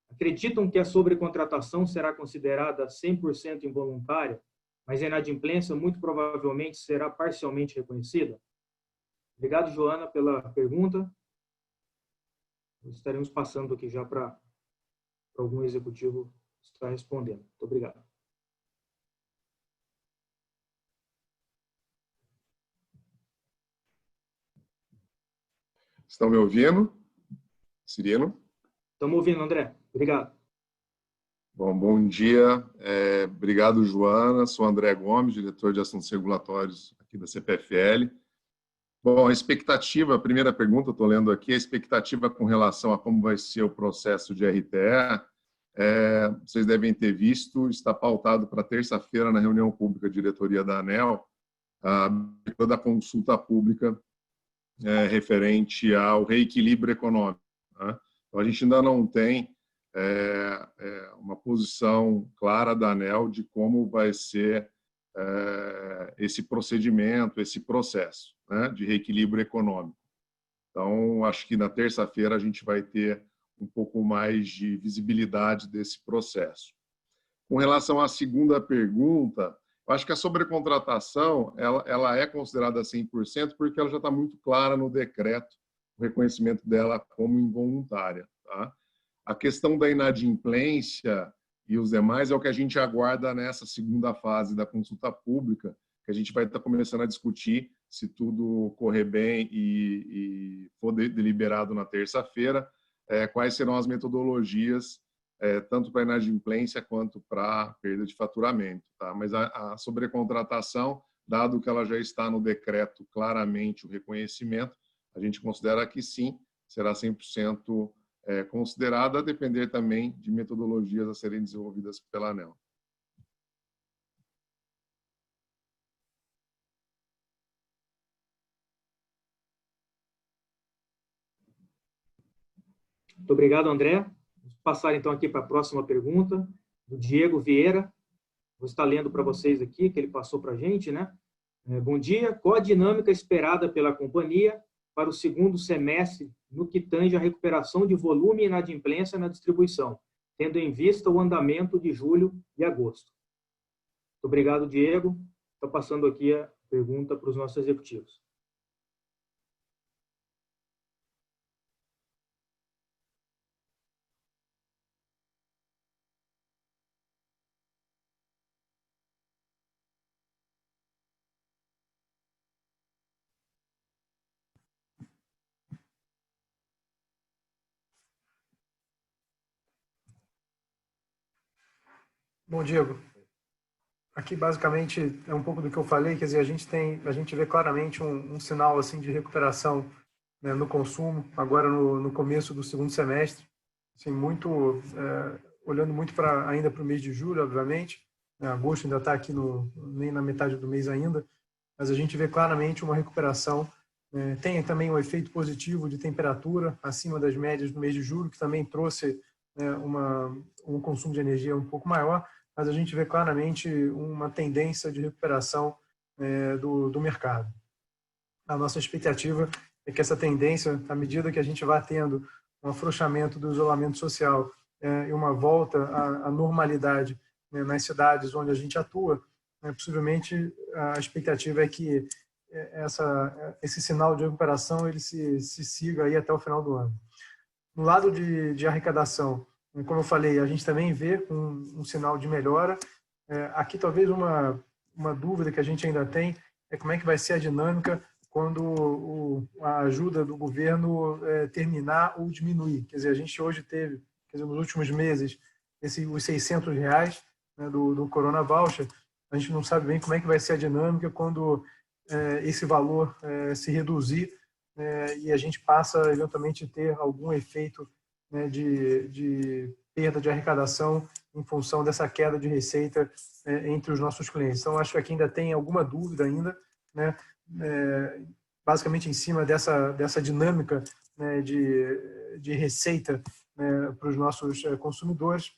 [SPEAKER 1] Acreditam que a sobrecontratação será considerada 100% involuntária, mas a inadimplência muito provavelmente será parcialmente reconhecida? Obrigado, Joana, pela pergunta. Estaremos passando aqui já para algum executivo estar respondendo. Muito obrigado.
[SPEAKER 7] Estão me ouvindo? Cirino?
[SPEAKER 1] Estamos ouvindo, André. Obrigado.
[SPEAKER 7] Bom dia. Obrigado, Joana. Sou André Gomes, diretor de assuntos regulatórios aqui da CPFL. Bom, a expectativa, a primeira pergunta, estou lendo aqui, a expectativa com relação a como vai ser o processo de RTE, vocês devem ter visto, está pautado para terça-feira na reunião pública diretoria da ANEEL, a abertura da consulta pública referente ao reequilíbrio econômico. Né? Então, a gente ainda não tem uma posição clara da ANEEL de como vai ser esse procedimento, esse processo, né, de reequilíbrio econômico. Então, acho que na terça-feira a gente vai ter um pouco mais de visibilidade desse processo. Com relação à segunda pergunta, eu acho que a sobrecontratação ela é considerada 100% porque ela já está muito clara no decreto, o reconhecimento dela como involuntária. Tá? A questão da inadimplência e os demais é o que a gente aguarda nessa segunda fase da consulta pública, que a gente vai estar começando a discutir, se tudo correr bem e for deliberado na terça-feira, quais serão as metodologias, tanto para inadimplência quanto para perda de faturamento. Tá? Mas a sobrecontratação, dado que ela já está no decreto claramente o reconhecimento, a gente considera que sim, será 100% considerada, a depender também de metodologias a serem desenvolvidas pela ANEEL.
[SPEAKER 1] Muito obrigado, André. Vamos passar, então, aqui para a próxima pergunta, do Diego Vieira. Vou estar lendo para vocês aqui, que ele passou para a gente, né? Bom dia. Qual a dinâmica esperada pela companhia para o segundo semestre no que tange a recuperação de volume e inadimplência na distribuição, tendo em vista o andamento de julho e agosto? Muito obrigado, Diego. Estou passando aqui a pergunta para os nossos executivos.
[SPEAKER 2] Bom, Diego. aqui basicamente é um pouco do que eu falei, quer dizer, a gente vê claramente um sinal assim de recuperação, né, no consumo, agora no começo do segundo semestre, assim, olhando muito ainda para o mês de julho, obviamente, né, agosto ainda está aqui nem na metade do mês ainda, mas a gente vê claramente uma recuperação. Tem também um efeito positivo de temperatura acima das médias do mês de julho, que também trouxe, né, um consumo de energia um pouco maior, mas a gente vê claramente uma tendência de recuperação do mercado. A nossa expectativa é que essa tendência, à medida que a gente vai tendo um afrouxamento do isolamento social e uma volta à normalidade, né, nas cidades onde a gente atua, possivelmente a expectativa é que esse sinal de recuperação ele se siga aí até o final do ano. No lado de arrecadação, como eu falei, a gente também vê um sinal de melhora. Aqui talvez uma dúvida que a gente ainda tem é como é que vai ser a dinâmica quando a ajuda do governo terminar ou diminuir. Quer dizer, a gente hoje teve, quer dizer, nos últimos meses, os R$600, né, do Corona Voucher. A gente não sabe bem como é que vai ser a dinâmica quando esse valor se reduzir, e a gente passa eventualmente a ter algum efeito, né, de perda de arrecadação em função dessa queda de receita entre os nossos clientes. Então, acho que aqui ainda tem alguma dúvida ainda, né, basicamente em cima dessa dinâmica, né, de receita, né, para os nossos consumidores.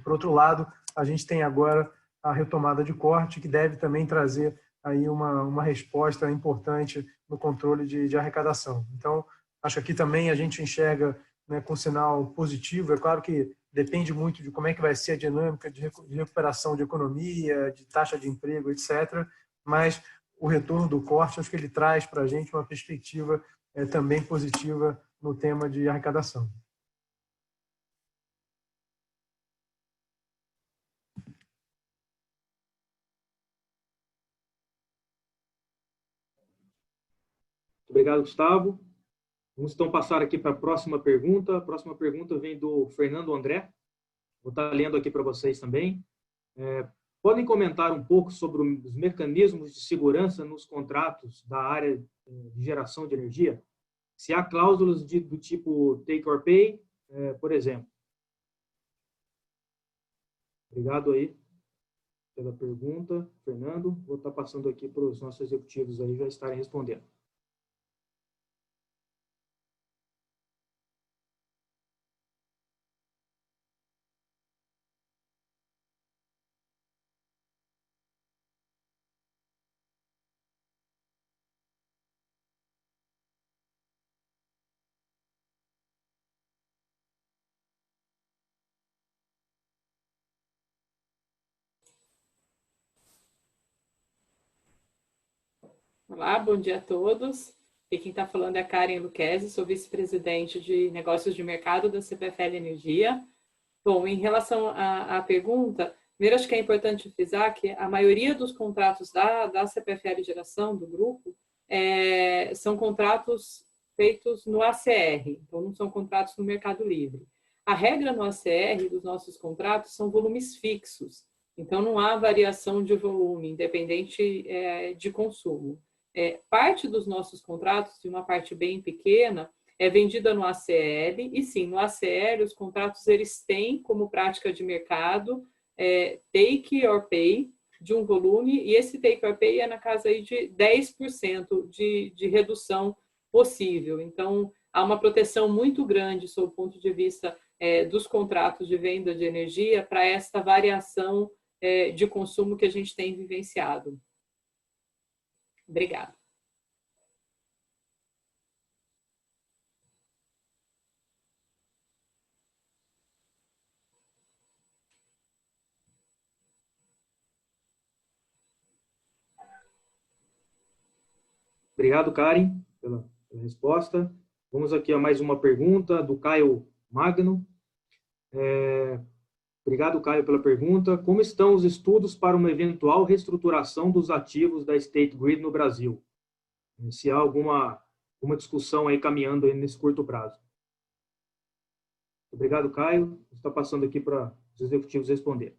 [SPEAKER 2] Por outro lado, a gente tem agora a retomada de corte, que deve também trazer aí uma resposta importante no controle de arrecadação. Então, acho que aqui também a gente enxerga, né, com sinal positivo. É claro que depende muito de como é que vai ser a dinâmica de recuperação de economia, de taxa de emprego, etc. Mas o retorno do corte, acho que ele traz para a gente uma perspectiva também positiva no tema de arrecadação.
[SPEAKER 1] Obrigado, Gustavo. Vamos então passar aqui para a próxima pergunta. A próxima pergunta vem do Fernando André. Vou estar lendo aqui para vocês também. Podem comentar um pouco sobre os mecanismos de segurança nos contratos da área de geração de energia? Se há cláusulas do tipo take or pay, por exemplo. Obrigado aí pela pergunta, Fernando. Vou estar passando aqui para os nossos executivos aí já estarem respondendo.
[SPEAKER 8] Olá, bom dia a todos. E quem está falando é a Karen Lucchesi, sou vice-presidente de negócios de mercado da CPFL Energia. Bom, em relação à pergunta, primeiro acho que é importante frisar que a maioria dos contratos da CPFL Geração, do grupo, são contratos feitos no ACR, então não são contratos no Mercado Livre. A regra no ACR dos nossos contratos são volumes fixos, então não há variação de volume, independente de consumo. Parte dos nossos contratos, de uma parte bem pequena, é vendida no ACL, e sim, no ACL os contratos eles têm como prática de mercado take or pay de um volume, e esse take or pay é na casa aí de 10% de redução possível. Então, há uma proteção muito grande sob o ponto de vista dos contratos de venda de energia para esta variação de consumo que a gente tem vivenciado. Obrigada.
[SPEAKER 1] Obrigado, Karen, pela resposta. Vamos aqui a mais uma pergunta do Caio Magno. Obrigado, Caio, pela pergunta. Como estão os estudos para uma eventual reestruturação dos ativos da State Grid no Brasil? Se há alguma discussão aí caminhando aí nesse curto prazo. Obrigado, Caio. Está passando aqui para os executivos responder.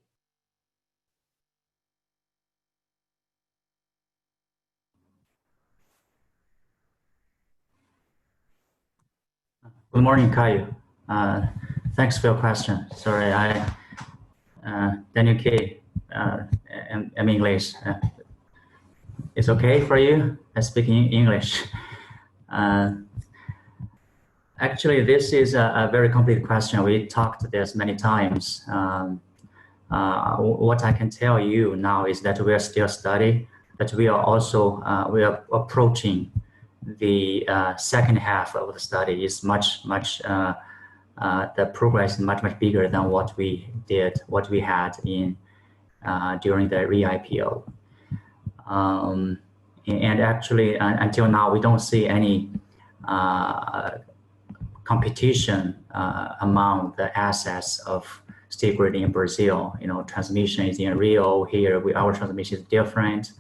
[SPEAKER 3] Good morning, Caio. Thanks for your question. Sorry, Daniel K. I'm English. It's okay for you? I speak in English. Actually, this is a very complete question. We talked this many times. What I can tell you now is that we are still studying, but we are also we are approaching the second half of the study. Is much the progress is much bigger than what we had in during the re-IPO. And actually, until now, we don't see any competition among the assets of State Grid in Brazil. You know, transmission is in Rio. Here, our transmission is different.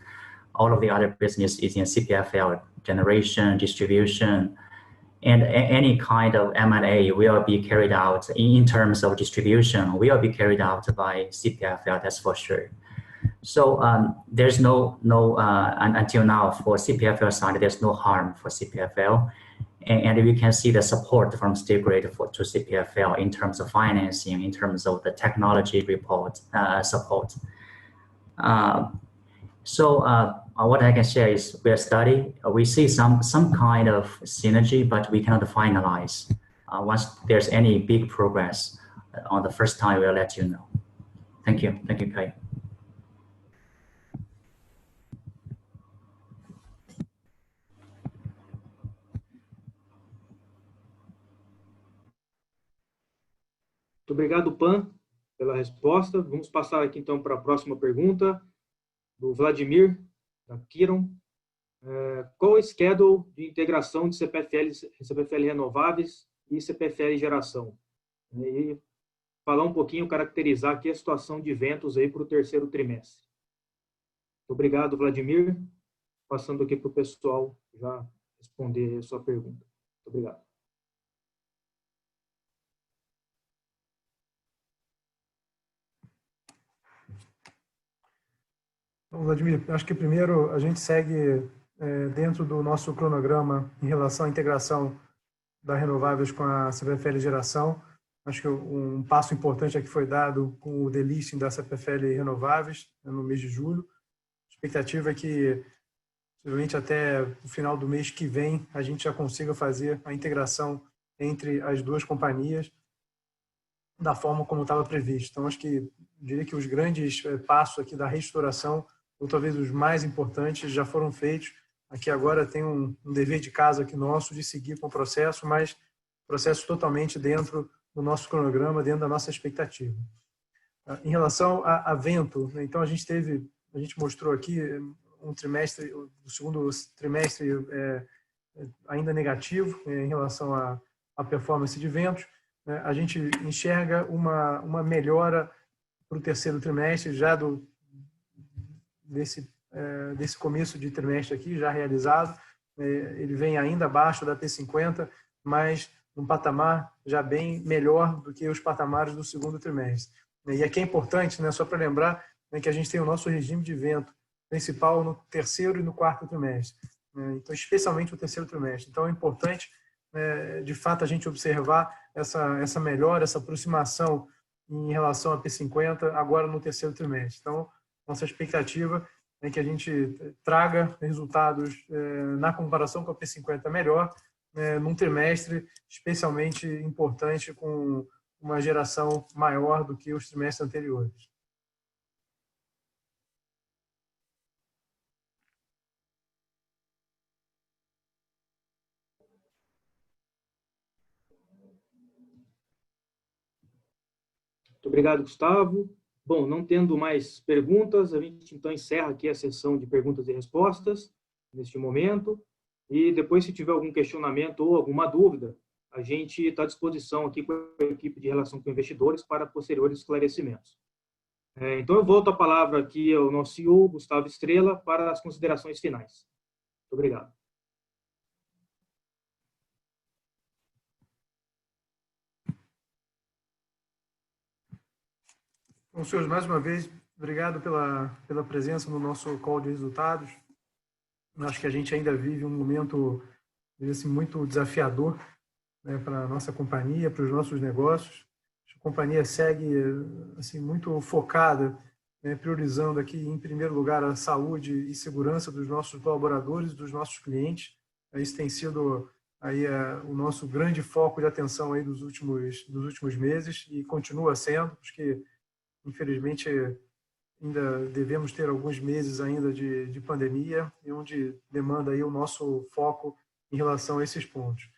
[SPEAKER 3] All of the other business is in CPFL, generation, distribution, and any kind of M&A will be carried out in terms of distribution. Will be carried out by CPFL. That's for sure. So there's no until now for CPFL side, there's no harm for CPFL. And we can see the support from State Grid to CPFL in terms of financing, in terms of the technology support. What I can share is we are studying. We see some kind of synergy, but we cannot finalize. Once there's any big progress on the first time, we'll let you know. Thank you. Thank you, Kai.
[SPEAKER 1] Muito obrigado, Pan, pela resposta. Vamos passar aqui, então, para a próxima pergunta, do Vladimir, da Kiron. Qual é o schedule de integração de CPFL renováveis e CPFL geração? E falar um pouquinho, caracterizar aqui a situação de eventos aí para o terceiro trimestre. Muito obrigado, Vladimir. Passando aqui para o pessoal já responder a sua pergunta. Muito obrigado.
[SPEAKER 2] Bom, Vladimir, acho que primeiro a gente segue dentro do nosso cronograma em relação à integração da Renováveis com a CPFL Geração. Acho que um passo importante aqui foi dado com o delisting da CPFL Renováveis no mês de julho. A expectativa é que, possivelmente até o final do mês que vem, a gente já consiga fazer a integração entre as duas companhias da forma como estava previsto. Então, acho que diria que os grandes passos aqui da reestruturação, ou talvez os mais importantes, já foram feitos. Aqui agora tem um dever de casa aqui nosso de seguir com o processo, mas processo totalmente dentro do nosso cronograma, dentro da nossa expectativa. Em relação a vento, então a gente mostrou aqui um trimestre, o segundo trimestre ainda negativo em relação à performance de ventos. A gente enxerga uma melhora para o terceiro trimestre, já desse começo de trimestre aqui, já realizado. Ele vem ainda abaixo da P50, mas num patamar já bem melhor do que os patamares do segundo trimestre. E aqui é importante, né, só para lembrar, né, que a gente tem o nosso regime de vento principal no terceiro e no quarto trimestre. Então, especialmente o terceiro trimestre. Então, é importante, de fato, a gente observar essa melhora, essa aproximação em relação à P50 agora no terceiro trimestre. Então, nossa expectativa é que a gente traga resultados na comparação com a P50 melhor, num trimestre especialmente importante, com uma geração maior do que os trimestres anteriores.
[SPEAKER 1] Muito obrigado, Gustavo. Bom, não tendo mais perguntas, a gente então encerra aqui a sessão de perguntas e respostas neste momento. E depois, se tiver algum questionamento ou alguma dúvida, a gente está à disposição aqui com a equipe de relação com investidores para posteriores esclarecimentos. Então, eu volto a palavra aqui ao nosso CEO, Gustavo Estrella, para as considerações finais. Muito obrigado.
[SPEAKER 2] Bom, senhores, mais uma vez, obrigado pela presença no nosso call de resultados. Acho que a gente ainda vive um momento, assim, muito desafiador, né, para a nossa companhia, para os nossos negócios. A companhia segue assim, muito focada, né, priorizando aqui, em primeiro lugar, a saúde e segurança dos nossos colaboradores, dos nossos clientes. Isso tem sido aí, o nosso grande foco de atenção aí dos últimos meses e continua sendo, porque, infelizmente, ainda devemos ter alguns meses ainda de pandemia e onde demanda aí o nosso foco em relação a esses pontos.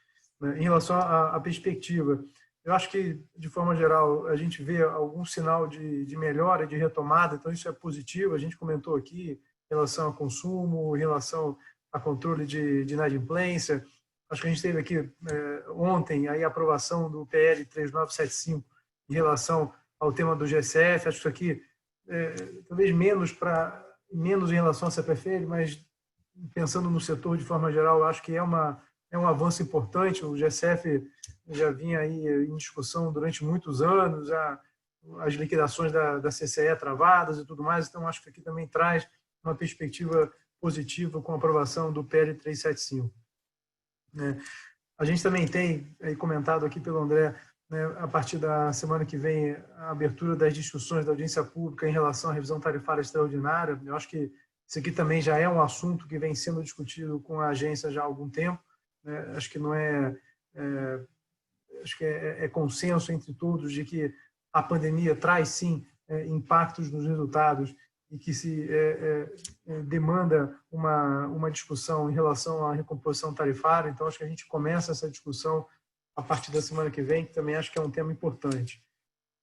[SPEAKER 2] Em relação à perspectiva, eu acho que, de forma geral, a gente vê algum sinal de melhora, de retomada, então isso é positivo. A gente comentou aqui em relação ao consumo, em relação a controle de inadimplência. Acho que a gente teve aqui ontem aí a aprovação do PL 3975 em relação ao tema do GSF. Acho que isso aqui, talvez menos em relação à CPFL, mas pensando no setor de forma geral, acho que é um avanço importante. O GSF já vinha aí em discussão durante muitos anos, as liquidações da CCE travadas e tudo mais, então acho que aqui também traz uma perspectiva positiva com a aprovação do PL 375. A gente também tem, comentado aqui pelo André, né, a partir da semana que vem, a abertura das discussões da audiência pública em relação à revisão tarifária extraordinária. Eu acho que isso aqui também já é um assunto que vem sendo discutido com a agência já há algum tempo. Acho que não acho que é consenso entre todos de que a pandemia traz sim impactos nos resultados e que se demanda uma discussão em relação à recomposição tarifária. Então acho que a gente começa essa discussão a partir da semana que vem, que também acho que é um tema importante.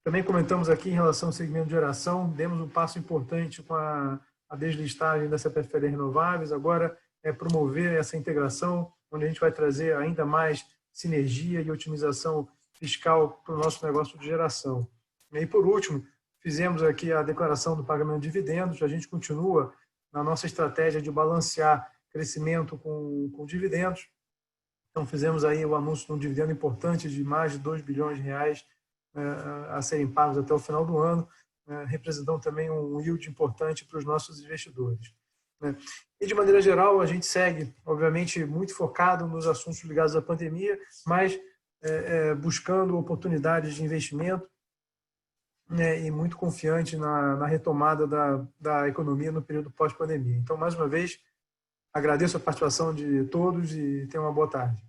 [SPEAKER 2] Também comentamos aqui em relação ao segmento de geração, demos um passo importante com a deslistagem da CPFL Renováveis. Agora é promover essa integração, onde a gente vai trazer ainda mais sinergia e otimização fiscal para o nosso negócio de geração. E, por último, fizemos aqui a declaração do pagamento de dividendos. A gente continua na nossa estratégia de balancear crescimento com dividendos. Então, fizemos aí o anúncio de um dividendo importante de mais de 2 bilhões de reais a serem pagos até o final do ano, representando também um yield importante para os nossos investidores. E, de maneira geral, a gente segue, obviamente, muito focado nos assuntos ligados à pandemia, mas buscando oportunidades de investimento, e muito confiante na retomada da economia no período pós-pandemia. Então, mais uma vez, agradeço a participação de todos e tenham uma boa tarde.